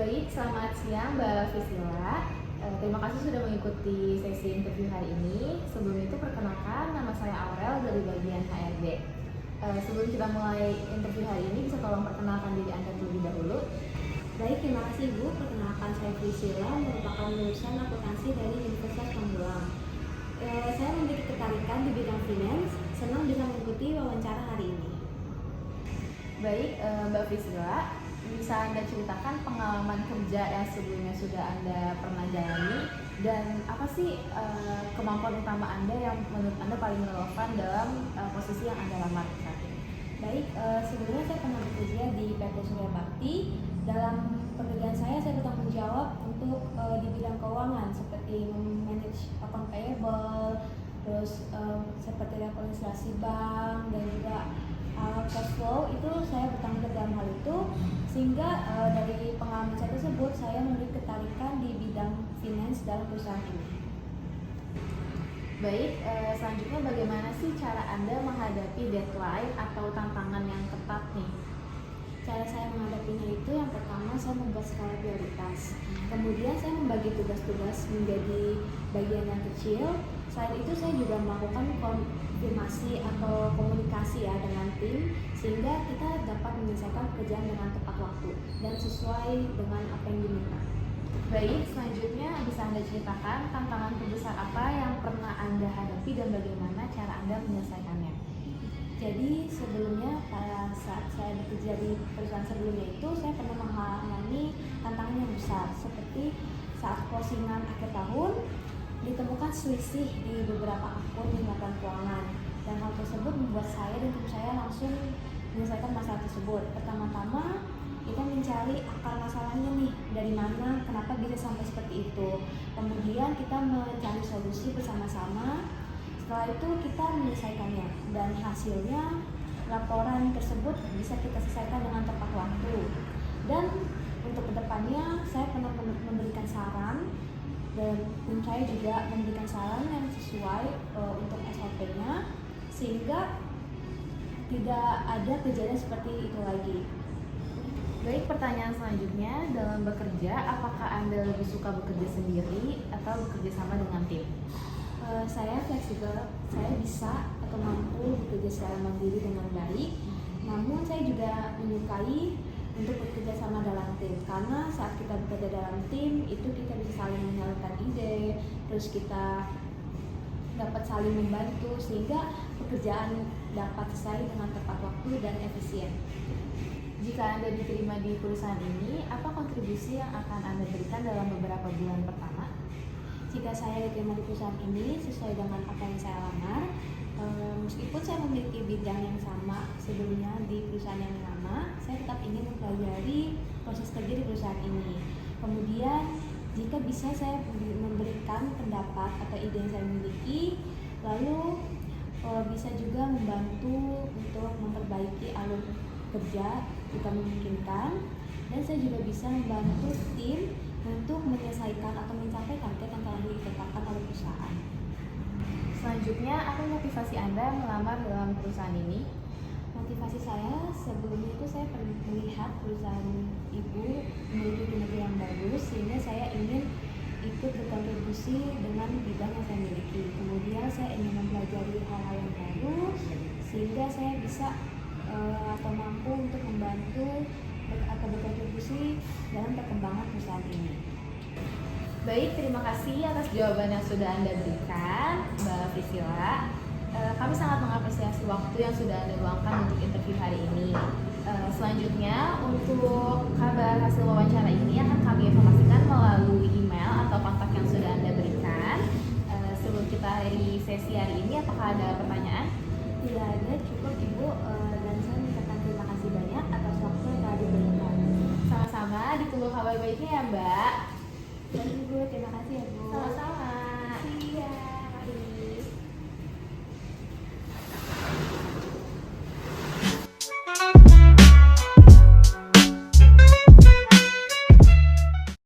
Baik, selamat siang Mbak Priscilla. Terima kasih sudah mengikuti sesi interview hari ini. Sebelum itu perkenalkan, nama saya Aurel dari bagian HRD. Sebelum kita mulai interview hari ini, bisa tolong perkenalkan diri Anda terlebih dahulu. Baik, terima kasih Bu. Perkenalkan, saya Priscilla, merupakan lulusan akuntansi dari Universitas Pamulang. Saya memiliki ketertarikan di bidang finance, senang bisa mengikuti wawancara hari ini. Baik, Mbak Priscilla, bisa Anda ceritakan pengalaman kerja yang sebelumnya sudah Anda pernah jalani dan apa sih kemampuan utama Anda yang menurut Anda paling relevan dalam posisi yang Anda lamar saat ini? Baik, sebelumnya saya pernah bekerja di PT Surya Bakti. Dalam pekerjaan saya bertanggung jawab untuk di bidang keuangan seperti manage account payable, terus seperti rekonstruksi bank dan juga cash flow. Itu saya bertanggung jawab dalam hal itu, sehingga dari pengalaman saya tersebut saya memiliki ketertarikan di bidang finance dalam perusahaan ini. Baik, selanjutnya bagaimana sih cara Anda menghadapi deadline atau tantangan yang ketat nih? Cara saya menghadapinya itu, yang pertama saya membuat skala prioritas. Kemudian saya membagi tugas-tugas menjadi bagian yang kecil. Selain itu saya juga melakukan konfirmasi atau komunikasi ya dengan tim, sehingga kita dapat menyelesaikan pekerjaan dengan tepat waktu dan sesuai dengan apa yang diminta. Baik, selanjutnya bisa Anda ceritakan tantangan terbesar apa yang pernah Anda hadapi dan bagaimana cara Anda menyelesaikannya? Jadi sebelumnya pada saat saya bekerja di perusahaan sebelumnya itu, saya pernah mengalami tantangan yang besar, seperti saat closingan akhir tahun ditemukan selisih di beberapa akun di laporan keuangan, dan hal tersebut membuat saya dan tim saya langsung menyelesaikan masalah tersebut. Pertama-tama kita mencari akar masalahnya nih, dari mana, kenapa bisa sampai seperti itu. Kemudian kita mencari solusi bersama-sama. Setelah itu kita menyelesaikannya, dan hasilnya laporan tersebut bisa kita selesaikan dengan tepat waktu. Dan untuk kedepannya saya pernah memberikan saran, dan tim saya juga memberikan saran yang sesuai untuk SOP-nya, sehingga tidak ada kejadian seperti itu lagi. Baik, pertanyaan selanjutnya, dalam bekerja, apakah Anda lebih suka bekerja sendiri atau bekerja sama dengan tim? Saya fleksibel, saya bisa atau mampu bekerja secara mandiri dengan baik. Namun saya juga menyukai untuk bekerja sama dalam tim, karena saat kita bekerja dalam tim itu kita bisa saling menyalurkan ide, terus kita dapat saling membantu sehingga pekerjaan dapat selesai dengan tepat waktu dan efisien. Jika Anda diterima di perusahaan ini, apa kontribusi yang akan Anda berikan dalam beberapa bulan pertama? Jika saya diterima di perusahaan ini sesuai dengan apa yang saya lamar, meskipun saya memiliki bidang yang sama sebelumnya di perusahaan yang lama, saya tetap ingin mempelajari proses kerja di perusahaan ini. Kemudian jika bisa saya memberikan pendapat atau ide yang saya miliki, lalu bisa juga membantu untuk memperbaiki alur kerja jika memungkinkan, dan saya juga bisa membantu tim untuk menyelesaikan atau mencapai target yang telah ditetapkan oleh perusahaan. Selanjutnya, apa motivasi Anda melamar dalam perusahaan ini? Motivasi saya sebelumnya itu saya pernah melihat perusahaan ibu memiliki kinerja yang bagus, sehingga saya ingin ikut berkontribusi dengan bidang yang saya miliki. Kemudian saya ingin mempelajari hal-hal yang baru, sehingga saya bisa atau mampu untuk membantu atau berkontribusi dalam perkembangan perusahaan ini. Baik, terima kasih atas jawaban yang sudah Anda berikan, Mbak Priscilla. Kami sangat mengapresiasi waktu yang sudah Anda luangkan untuk interview hari ini. Selanjutnya, untuk kabar hasil wawancara ini akan kami informasikan melalui email atau kontak yang sudah Anda berikan. Sebelum kita akhiri sesi hari ini, apakah ada pertanyaan? Tidak ada, cukup Ibu, dan saya mengucapkan terima kasih banyak atas waktu yang telah diberikan. Sama-sama, ditunggu kabar baiknya ya Mbak. Baik Ibu, terima kasih ya Bu.